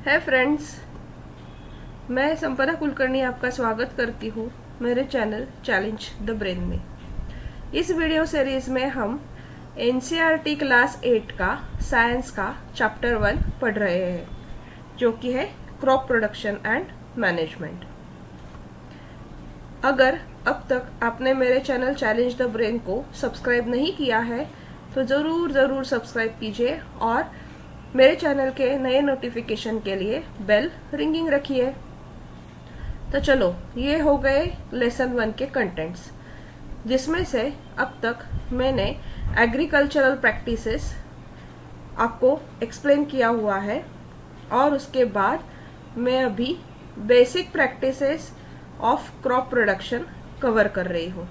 है फ्रेंड्स, मैं संपदा कुलकर्णी आपका स्वागत करती हूँ मेरे चैनल चैलेंज द ब्रेन में। इस वीडियो सीरीज में हम एनसीईआरटी क्लास 8 का साइंस का चैप्टर 1 पढ़ रहे हैं, जो कि है क्रॉप प्रोडक्शन एंड मैनेजमेंट। अगर अब तक आपने मेरे चैनल चैलेंज द ब्रेन को सब्सक्राइब नहीं किया है तो जरूर सब्सक्राइब कीजिए और मेरे चैनल के नए नोटिफिकेशन के लिए बेल रिंगिंग रखिए। तो चलो, ये हो गए लेसन 1 के कंटेंट्स, जिसमें से अब तक मैंने एग्रीकल्चरल प्रैक्टिसेस आपको एक्सप्लेन किया हुआ है और उसके बाद मैं अभी basic practices of crop production cover कर रही हूँ,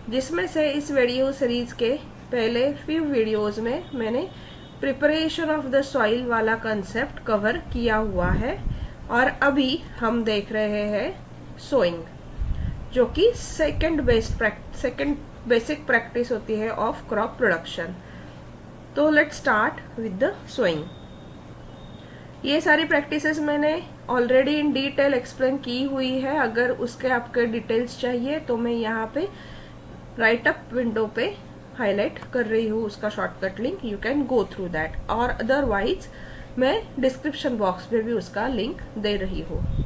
जिसमें से इस वीडियो सीरीज के पहले फ्यू वीडियोस में मैंने प्रिपरेशन ऑफ द सॉइल वाला कंसेप्ट कवर किया हुआ है और अभी हम देख रहे हैं सोइंग, जो कि सेकंड बेसिक प्रैक्टिस होती है ऑफ क्रॉप प्रोडक्शन। तो let's start with the sowing. ये सारी प्रैक्टिसेस मैंने ऑलरेडी इन डिटेल एक्सप्लेन की हुई है। अगर उसके आपके डिटेल्स चाहिए तो मैं यहाँ पे राइट अप विंडो पे हाईलाइट कर रही हूँ उसका shortcut link, you can go through that, और अदरवाइज मैं डिस्क्रिप्शन बॉक्स में भी उसका लिंक दे रही हूँ।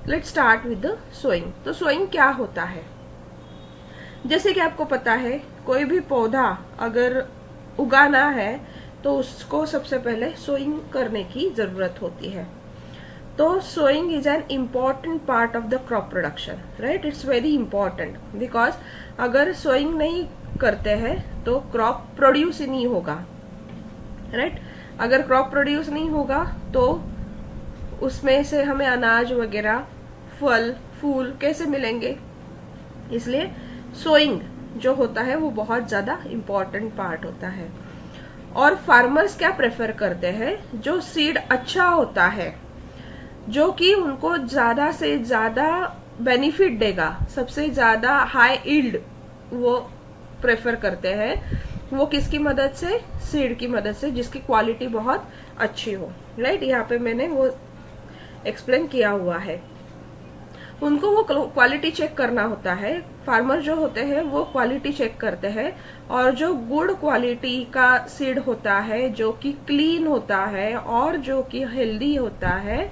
Let's start with the sowing. तो सोइंग क्या होता है? जैसे कि आपको पता है, कोई भी पौधा अगर उगाना है तो उसको सबसे पहले सोइंग करने की जरूरत होती है। तो sowing is an important part of the crop production, right? It's very important because अगर सोइंग नहीं करते हैं तो क्रॉप प्रोड्यूस ही नहीं होगा, राइट? अगर क्रॉप प्रोड्यूस नहीं होगा तो उसमें से हमें अनाज वगैरह, फल फूल कैसे मिलेंगे? इसलिए सोइंग जो होता है वो बहुत ज्यादा इम्पोर्टेंट पार्ट होता है। और फार्मर्स क्या प्रेफर करते हैं? जो सीड अच्छा होता है, जो कि उनको ज्यादा से ज्यादा बेनिफिट देगा, सबसे ज्यादा हाई यील्ड वो प्रेफर करते हैं। वो किसकी मदद से? सीड की मदद से, जिसकी क्वालिटी बहुत अच्छी हो, राइट? यहाँ पे मैंने वो एक्सप्लेन किया हुआ है। उनको वो क्वालिटी चेक करना होता है। फार्मर जो होते हैं वो क्वालिटी चेक करते हैं, और जो गुड क्वालिटी का सीड होता है, जो कि क्लीन होता है और जो कि हेल्दी होता है,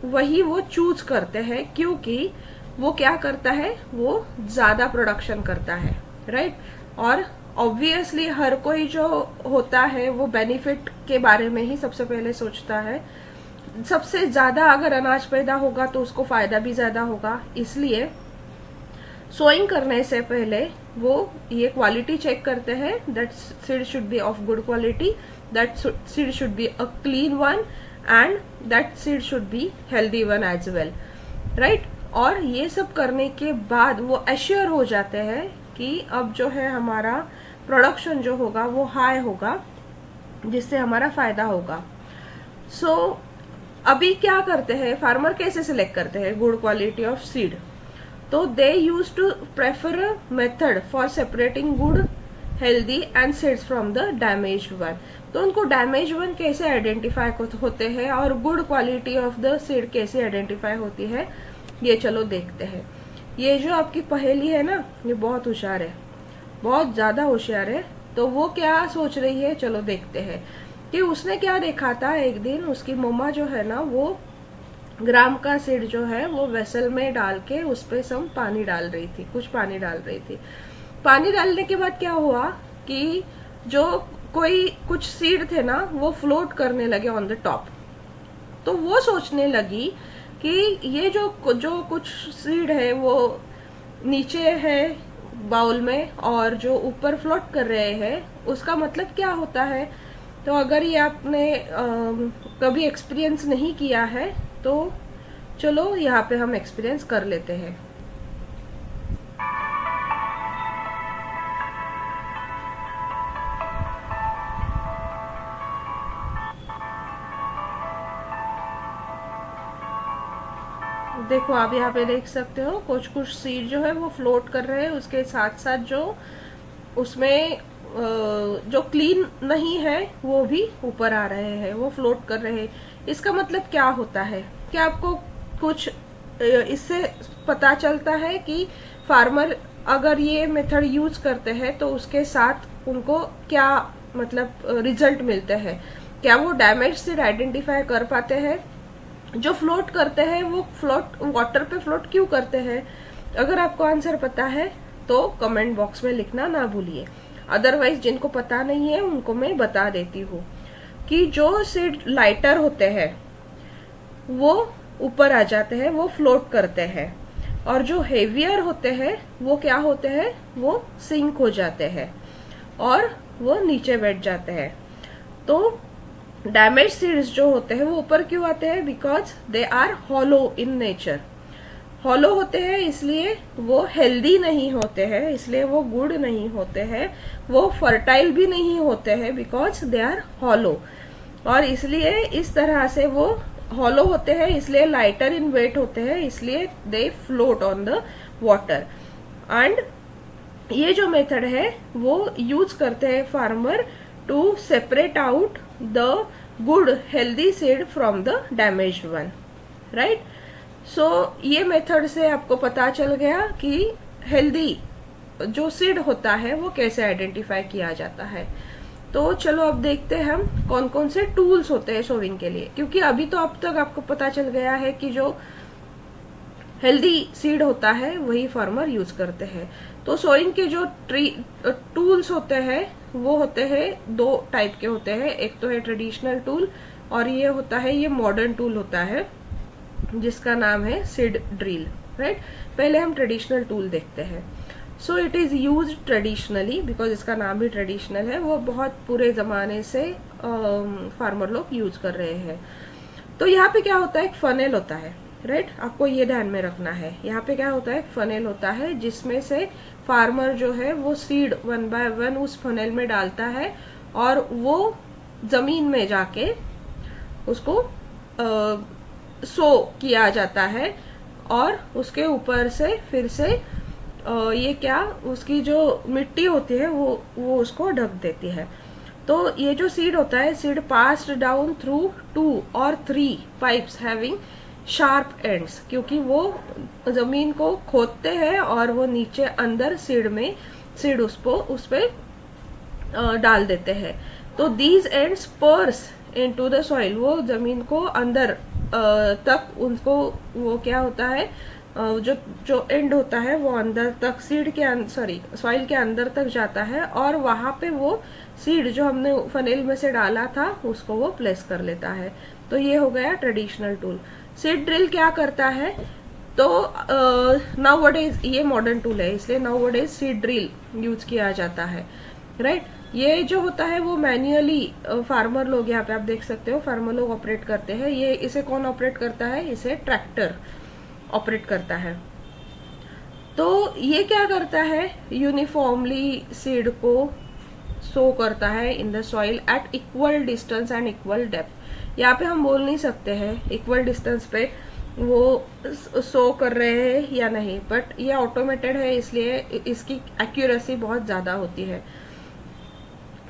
वही वो चूज करते हैं, क्योंकि वो क्या करता है? वो ज्यादा प्रोडक्शन करता है, राइट? और ऑब्वियसली हर कोई जो होता है वो बेनिफिट के बारे में ही सबसे पहले सोचता है। सबसे ज्यादा अगर अनाज पैदा होगा तो उसको फायदा भी ज्यादा होगा। इसलिए सोइंग करने से पहले वो ये क्वालिटी चेक करते हैं, that seed should be of good quality, that seed should be a clean one, and that seed should be healthy one as well, right? और ये सब करने के बाद वो एश्योर हो जाते हैं कि अब जो है हमारा प्रोडक्शन जो होगा वो हाई होगा, जिससे हमारा फायदा होगा। सो अभी क्या करते हैं फार्मर? कैसे सिलेक्ट करते हैं गुड क्वालिटी ऑफ सीड? तो they use to prefer a method for separating good healthy and seeds from the damaged one. तो उनको डैमेज वन कैसे आइडेंटिफाई होते हैं और good quality of the seed कैसे आइडेंटिफाई होती है, ये चलो देखते हैं। ये जो आपकी पहेली है ना, ये बहुत होशियार है, बहुत ज्यादा होशियार है। तो वो क्या सोच रही है, चलो देखते हैं। कि उसने क्या देखा था, एक दिन उसकी मम्मा जो है ना, वो ग्राम का सीड जो है वो वेसल में डाल के उस पे सब पानी डाल रही थी, कुछ पानी डाल रही थी। पानी डालने के बाद क्या हुआ कि जो कोई कुछ सीड थे ना, वो फ्लोट करने लगे ऑन द टॉप। तो वो सोचने लगी कि ये जो कुछ सीड है वो नीचे है बाउल में और जो ऊपर फ्लोट कर रहे हैं, उसका मतलब क्या होता है? तो अगर ये आपने कभी एक्सपीरियंस नहीं किया है तो चलो यहाँ पे हम एक्सपीरियंस कर लेते हैं। देखो, आप यहाँ पे देख सकते हो कुछ सीड जो है वो फ्लोट कर रहे हैं, उसके साथ साथ जो उसमें जो क्लीन नहीं है वो भी ऊपर आ रहे हैं, वो फ्लोट कर रहे हैं। इसका मतलब क्या होता है? क्या आपको कुछ इससे पता चलता है कि फार्मर अगर ये मेथड यूज करते हैं तो उसके साथ उनको क्या मतलब रिजल्ट मिलते हैं? क्या वो डैमेज सीड आइडेंटिफाई कर पाते हैं? जो फ्लोट करते हैं वो फ्लोट वाटर पे फ्लोट क्यों करते हैं? अगर आपको आंसर पता है तो कमेंट बॉक्स में लिखना ना भूलिए। अदरवाइज जिनको पता नहीं है उनको मैं बता देती हूँ कि जो सीड लाइटर होते हैं वो ऊपर आ जाते हैं, वो फ्लोट करते हैं, और जो हेवियर होते हैं वो क्या होते हैं? वो सिंक हो जाते हैं और वो नीचे बैठ जाते हैं। तो डैमेज सीड्स जो होते हैं वो ऊपर क्यों आते हैं? Because they are hollow in nature. Hollow होते हैं इसलिए वो हेल्दी नहीं होते हैं, इसलिए वो गुड नहीं होते हैं, वो फर्टाइल भी नहीं होते हैं बिकॉज दे आर हॉलो। और इसलिए इस तरह से वो हॉलो होते हैं, इसलिए लाइटर इन वेट होते हैं, इसलिए they float on the water. And ये जो मेथड है वो यूज करते हैं farmer to separate out the good healthy seed from the damaged one, right? So ये मेथड से आपको पता चल गया कि हेल्दी जो सीड होता है वो कैसे आइडेंटिफाई किया जाता है। तो चलो अब देखते हैं हम कौन कौन से टूल्स होते हैं सोइंग के लिए, क्योंकि अभी तो अब तक आपको पता चल गया है कि जो हेल्दी सीड होता है वही फार्मर यूज करते हैं। तो सोइंग के जो टूल्स होते हैं वो होते हैं दो टाइप के होते हैं। एक तो है ट्रेडिशनल टूल और ये होता है, ये मॉडर्न टूल होता है जिसका नाम है सीड ड्रिल, राइट? पहले हम ट्रेडिशनल टूल देखते हैं। So it is use traditionally because इसका नाम भी ट्रेडिशनल है, वो बहुत पूरे जमाने से फार्मर लोग यूज कर रहे हैं। तो यहाँ पे क्या होता है? एक फनेल होता है, राइट? आपको ये ध्यान में रखना है। यहाँ पे क्या होता है? फनेल होता है जिसमें से फार्मर जो है वो सीड 1 बाय 1 उस फनेल में डालता है और वो जमीन में जाके उसको सो किया जाता है और उसके ऊपर से फिर से ये क्या उसकी जो मिट्टी होती है वो उसको ढक देती है। तो ये जो सीड होता है, सीड पास्ड डाउन थ्रू 2 और 3 पाइप्स हैविंग शार्प एंड्स, क्योंकि वो जमीन को खोदते हैं और वो नीचे अंदर सीड उस पे डाल देते हैं। तो these ends purse into the soil, वो जमीन को अंदर तक उनको वो क्या होता है, जो एंड होता है वो अंदर तक सॉइल के अंदर तक जाता है और वहां पे वो सीड जो हमने फनेल में से डाला था उसको वो प्लेस कर लेता है। तो ये हो गया ट्रेडिशनल टूल। सीड ड्रिल क्या करता है? तो नाउअडेज ये मॉडर्न टूल है, इसलिए नाउअडेज सीड ड्रिल यूज किया जाता है, राइट? ये जो होता है वो मैन्युअली फार्मर लोग, यहाँ पे आप देख सकते हो, फार्मर लोग ऑपरेट करते हैं। ये इसे कौन ऑपरेट करता है? इसे ट्रैक्टर ऑपरेट करता है। तो ये क्या करता है? यूनिफॉर्मली सीड को सो करता है in the soil eight equal distance and equal depth. यहाँ पे हम बोल नहीं सकते हैं इक्वल डिस्टेंस पे वो सो कर रहे हैं या नहीं, बट ये ऑटोमेटेड है इसलिए इसकी एक्यूरेसी बहुत ज्यादा होती है।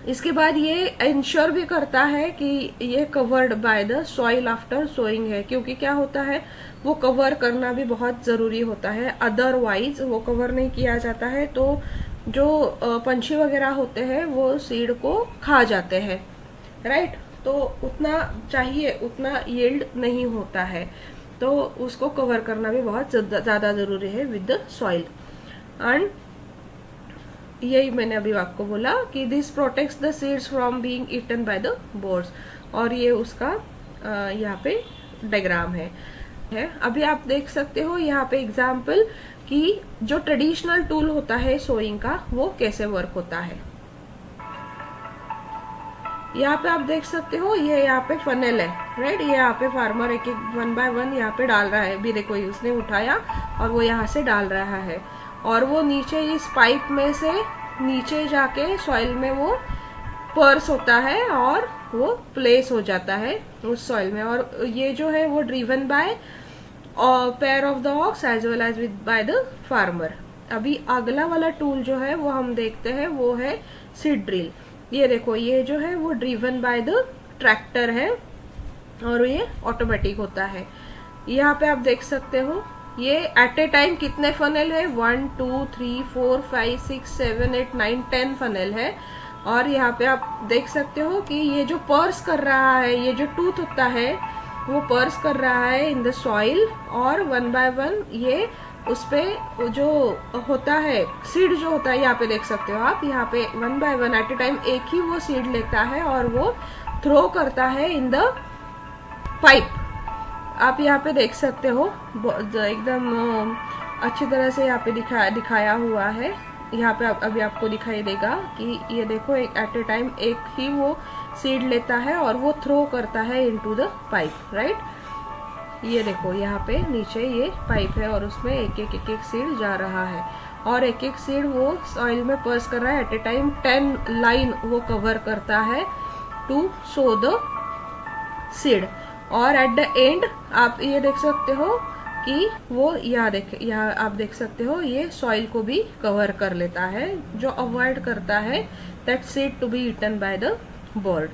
इसके बाद ये इंश्योर भी करता है कि ये covered by the soil after sowing है, क्योंकि क्या होता है वो कवर करना भी बहुत जरूरी होता है, अदरवाइज वो कवर नहीं किया जाता है तो जो पंछी वगैरह होते हैं वो सीड को खा जाते हैं, राइट? तो उतना चाहिए उतना यील्ड नहीं होता है, तो उसको कवर करना भी बहुत ज्यादा जरूरी है विद द सॉइल। एंड यही मैंने अभी आपको बोला कि this protects the seeds from being eaten by the birds, और ये उसका यहाँ पे डायग्राम है। अभी आप देख सकते हो यहाँ पे एग्जाम्पल कि जो ट्रेडिशनल टूल होता है सोइंग का वो कैसे वर्क होता है। यहाँ पे आप देख सकते हो ये यहाँ पे फनेल है, राइट? ये यहाँ पे फार्मर एक एक 1 बाय 1 यहाँ पे डाल रहा है। अभी देखो उसने उठाया और वो यहाँ से डाल रहा है और वो नीचे इस पाइप में से नीचे जाके सॉइल में वो पर्स होता है और वो प्लेस हो जाता है उस सॉइल में, और ये जो है वो driven by pair of the ox as well as with by the farmer. अभी अगला वाला टूल जो है वो हम देखते हैं वो है सीड ड्रिल। ये देखो ये जो है वो ड्रिवन बाय द ट्रैक्टर है और ये ऑटोमेटिक होता है। यहाँ पे आप देख सकते हो ये एट ए टाइम कितने फनल है, 1 2 3 4 5 6 7 8 9 10 फनल है। और यहाँ पे आप देख सकते हो कि ये जो पर्स कर रहा है, ये जो टूथ होता है वो पर्स कर रहा है इन द सॉइल, और 1 बाय 1 ये उस पे जो होता है सीड जो होता है, यहाँ पे देख सकते हो आप, यहाँ पे 1 बाय 1 एट ए टाइम एक ही वो सीड लेता है और वो थ्रो करता है इन द पाइप। आप यहाँ पे देख सकते हो एकदम अच्छी तरह से यहाँ पे दिखाया हुआ है। यहाँ पे अभी आपको दिखाई देगा कि ये देखो एक एट ए टाइम एक ही वो सीड लेता है और वो थ्रो करता है इनटू द पाइप, राइट। ये देखो यहाँ पे नीचे ये पाइप है और उसमें एक एक सीड जा रहा है और एक एक सीड वो सॉइल में पर्स कर रहा है। एट ए टाइम 10 लाइन वो कवर करता है टू सो द सीड। और एट द एंड आप ये देख सकते हो कि वो यहाँ आप देख सकते हो ये सॉइल को भी कवर कर लेता है, जो अवॉइड करता है that seed to be eaten by the bird.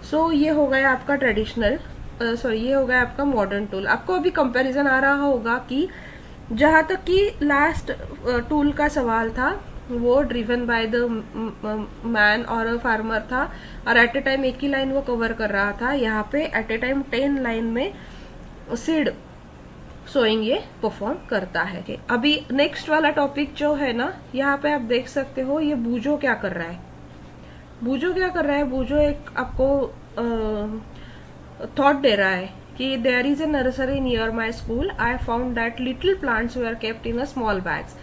So ये हो गया आपका ट्रेडिशनल ये हो गया आपका मॉडर्न टूल। आपको अभी कंपैरिजन आ रहा होगा कि जहां तक कि लास्ट टूल का सवाल था वो ड्रिवन बाय द मैन और अ फार्मर था और एट ए टाइम एक ही लाइन वो कवर कर रहा था। यहाँ पे एट ए टाइम 10 लाइन में सीड सोइंग ये परफॉर्म करता है। अभी नेक्स्ट वाला टॉपिक जो है ना, यहाँ पे आप देख सकते हो ये बूजो क्या कर रहा है। बूजो क्या कर रहा है, बूजो एक आपको थॉट दे रहा है कि there is a nursery near my school, I found that little plants were kept in a small bags.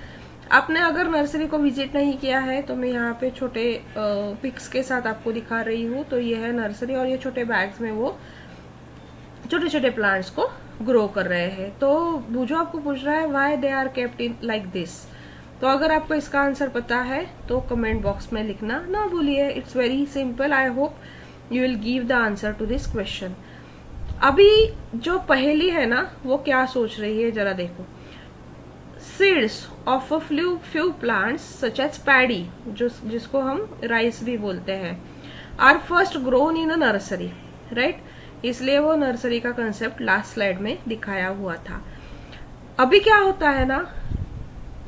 आपने अगर नर्सरी को विजिट नहीं किया है तो मैं यहाँ पे छोटे पिक्स के साथ आपको दिखा रही हूँ। तो ये है नर्सरी और ये छोटे बैग्स में वो छोटे छोटे प्लांट्स को ग्रो कर रहे हैं। तो बूजो आपको पूछ रहा है why they are kept in like this. तो अगर आपको इसका आंसर पता है तो कमेंट बॉक्स में लिखना ना भूलिए। It's very simple, I hope you will give the answer to this question. अभी जो पहेली है ना वो क्या सोच रही है जरा देखो। Seeds of a few plants such as paddy, जिसको हम राइस भी बोलते हैं, are first grown in a nursery, right. इसलिए वो नर्सरी का कंसेप्ट लास्ट स्लाइड में दिखाया हुआ था। अभी क्या होता है ना,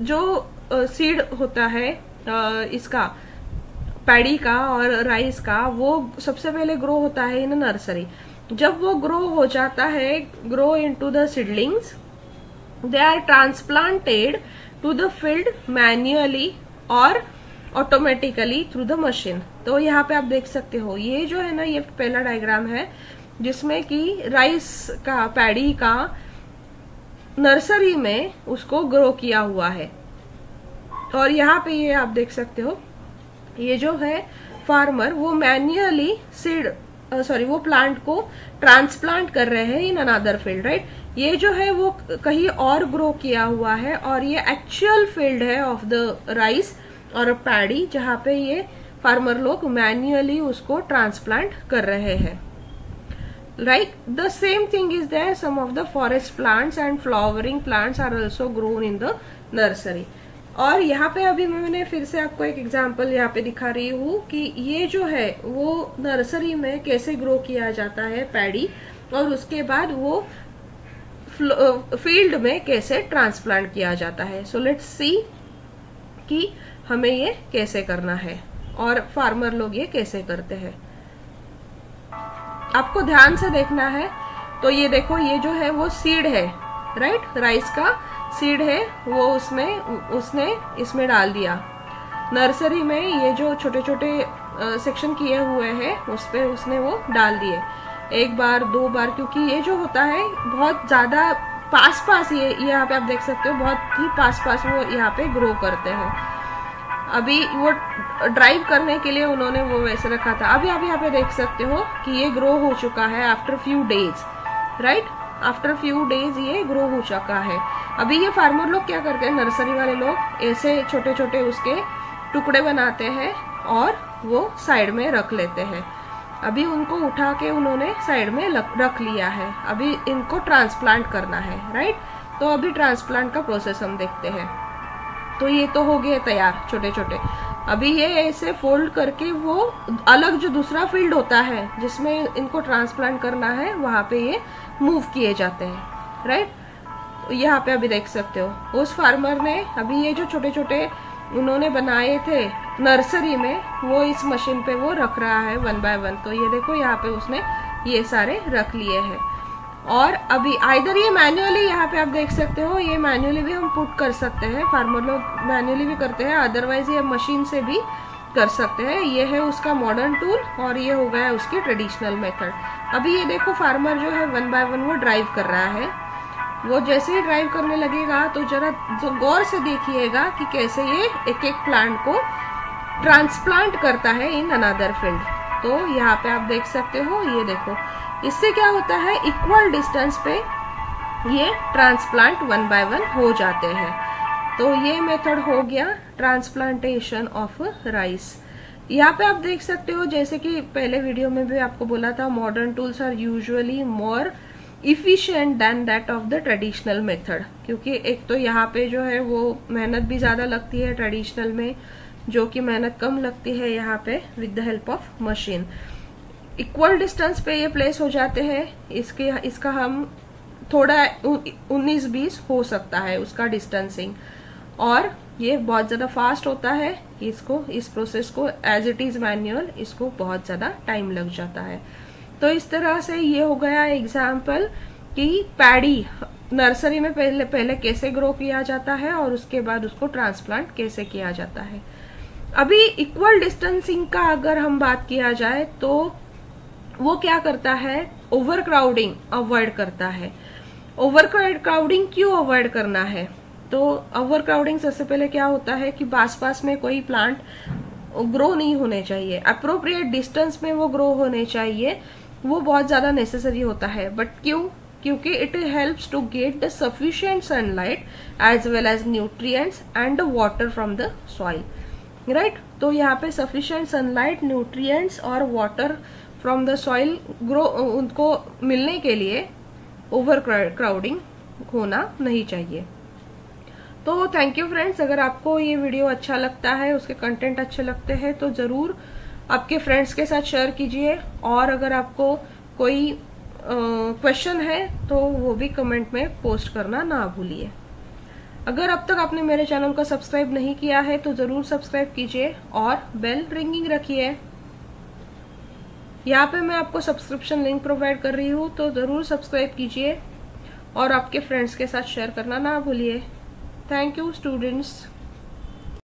जो सीड होता है इसका पैडी का और राइस का, वो सबसे पहले ग्रो होता है इन नर्सरी। जब वो ग्रो हो जाता है, grow into the seedlings, they are transplanted to the field manually और ऑटोमेटिकली थ्रू द मशीन। तो यहाँ पे आप देख सकते हो ये जो है ना, ये पहला डायग्राम है जिसमें कि राइस का पैडी का नर्सरी में उसको ग्रो किया हुआ है। और यहाँ पे ये आप देख सकते हो ये जो है फार्मर वो मैन्युअली वो प्लांट को ट्रांसप्लांट कर रहे हैं इन अनदर फील्ड, राइट। ये जो है वो कहीं और ग्रो किया हुआ है और ये एक्चुअल फील्ड है ऑफ द राइस और पैडी, जहाँ पे ये फार्मर लोग मैन्युअली उसको ट्रांसप्लांट कर रहे हैं, right. The same thing is there, some of the forest plants and flowering plants are also grown in the nursery. और यहाँ पे अभी मैंने फिर से आपको एक एग्जांपल यहाँ पे दिखा रही हूँ कि ये जो है वो नर्सरी में कैसे ग्रो किया जाता है पैडी, और उसके बाद वो फील्ड में कैसे ट्रांसप्लांट किया जाता है। सो लेट्स सी कि हमें ये कैसे करना है और फार्मर लोग ये कैसे करते हैं। आपको ध्यान से देखना है। तो ये देखो ये जो है वो सीड है, राइट, राइस का सीड है, वो उसने इसमें डाल दिया। नर्सरी में ये जो छोटे छोटे सेक्शन किए हुए हैं उस पे उसने वो डाल दिए, एक बार दो बार, क्योंकि ये जो होता है बहुत ज्यादा पास ये यहाँ पे आप देख सकते हो बहुत ही पास वो यहाँ पे ग्रो करते हैं। अभी वो ड्राइव करने के लिए उन्होंने वो वैसे रखा था। अभी आप यहाँ पे देख सकते हो कि ये ग्रो हो चुका है after few days, right, after few days ये ग्रो हो चुका है। अभी ये फार्मर लोग क्या करते हैं, नर्सरी वाले लोग ऐसे छोटे छोटे उसके टुकड़े बनाते हैं और वो साइड में रख लेते हैं। अभी उनको उठा के उन्होंने साइड में रख लिया है। अभी इनको ट्रांसप्लांट करना है, राइट। तो अभी ट्रांसप्लांट का प्रोसेस हम देखते हैं। तो ये तो हो गए तैयार छोटे छोटे। अभी ये ऐसे फोल्ड करके वो अलग जो दूसरा फील्ड होता है जिसमें इनको ट्रांसप्लांट करना है वहां पे ये मूव किए जाते हैं, राइट। यहाँ पे अभी देख सकते हो उस फार्मर ने अभी ये जो छोटे छोटे उन्होंने बनाए थे नर्सरी में वो इस मशीन पे वो रख रहा है 1 बाय 1। तो ये देखो यहाँ पे उसने ये सारे रख लिए हैं। और अभी आइदर ये मैन्युअली, यहाँ पे आप देख सकते हो ये मैन्युअली भी हम पुट कर सकते हैं, फार्मर लोग मैन्युअली भी करते हैं, अदरवाइज ये मशीन से भी कर सकते हैं। ये है उसका मॉडर्न टूल और ये हो गया उसकी ट्रेडिशनल मेथड। अभी ये देखो फार्मर जो है 1 बाय 1 वो ड्राइव कर रहा है। वो जैसे ही ड्राइव करने लगेगा तो जरा जो गौर से देखिएगा कि कैसे ये एक एक प्लांट को ट्रांसप्लांट करता है इन अनदर फील्ड। तो यहाँ पे आप देख सकते हो, ये देखो इससे क्या होता है इक्वल डिस्टेंस पे ये ट्रांसप्लांट 1 बाय 1 हो जाते हैं। तो ये मेथड हो गया ट्रांसप्लांटेशन ऑफ राइस। यहाँ पे आप देख सकते हो जैसे कि पहले वीडियो में भी आपको बोला था, modern tools are usually more efficient than that of the traditional method, क्योंकि एक तो यहाँ पे जो है वो मेहनत भी ज्यादा लगती है ट्रेडिशनल में, जो कि मेहनत कम लगती है यहाँ पे with the help of machine. Equal distance पे ये प्लेस हो जाते हैं, इसका हम थोड़ा 19-20 हो सकता है उसका डिस्टेंसिंग, और ये बहुत ज्यादा फास्ट होता है। इसको इस प्रोसेस को एज इट इज मैन्युअल इसको बहुत ज्यादा टाइम लग जाता है। तो इस तरह से ये हो गया एग्जाम्पल कि पैडी नर्सरी में पहले कैसे ग्रो किया जाता है और उसके बाद उसको ट्रांसप्लांट कैसे किया जाता है। अभी इक्वल डिस्टेंसिंग का अगर हम बात किया जाए तो वो क्या करता है, ओवर क्राउडिंग अवॉइड करता है। ओवर क्राउडिंग क्यों अवॉइड करना है, तो ओवर क्राउडिंग सबसे पहले क्या होता है कि पास में कोई प्लांट ग्रो नहीं होने चाहिए, अप्रोप्रिएट डिस्टेंस में वो ग्रो होने चाहिए, वो बहुत ज्यादा नेसेसरी होता है। बट क्यों, क्योंकि it helps to get the sufficient sunlight as well as nutrients and water from the soil, right. तो यहाँ पे सफिशिएंट सनलाइट, न्यूट्रिएंट्स और water from the soil grow उनको मिलने के लिए ओवर क्राउडिंग होना नहीं चाहिए। तो थैंक यू फ्रेंड्स, अगर आपको ये वीडियो अच्छा लगता है, उसके कंटेंट अच्छे लगते हैं तो जरूर आपके फ्रेंड्स के साथ शेयर कीजिए, और अगर आपको कोई क्वेश्चन है तो वो भी कमेंट में पोस्ट करना ना भूलिए। अगर अब तक आपने मेरे चैनल को सब्सक्राइब नहीं किया है तो जरूर सब्सक्राइब कीजिए और बेल रिंगिंग रखिए। यहाँ पे मैं आपको सब्सक्रिप्शन लिंक प्रोवाइड कर रही हूँ, तो जरूर सब्सक्राइब कीजिए और आपके फ्रेंड्स के साथ शेयर करना ना भूलिए। Thank you students.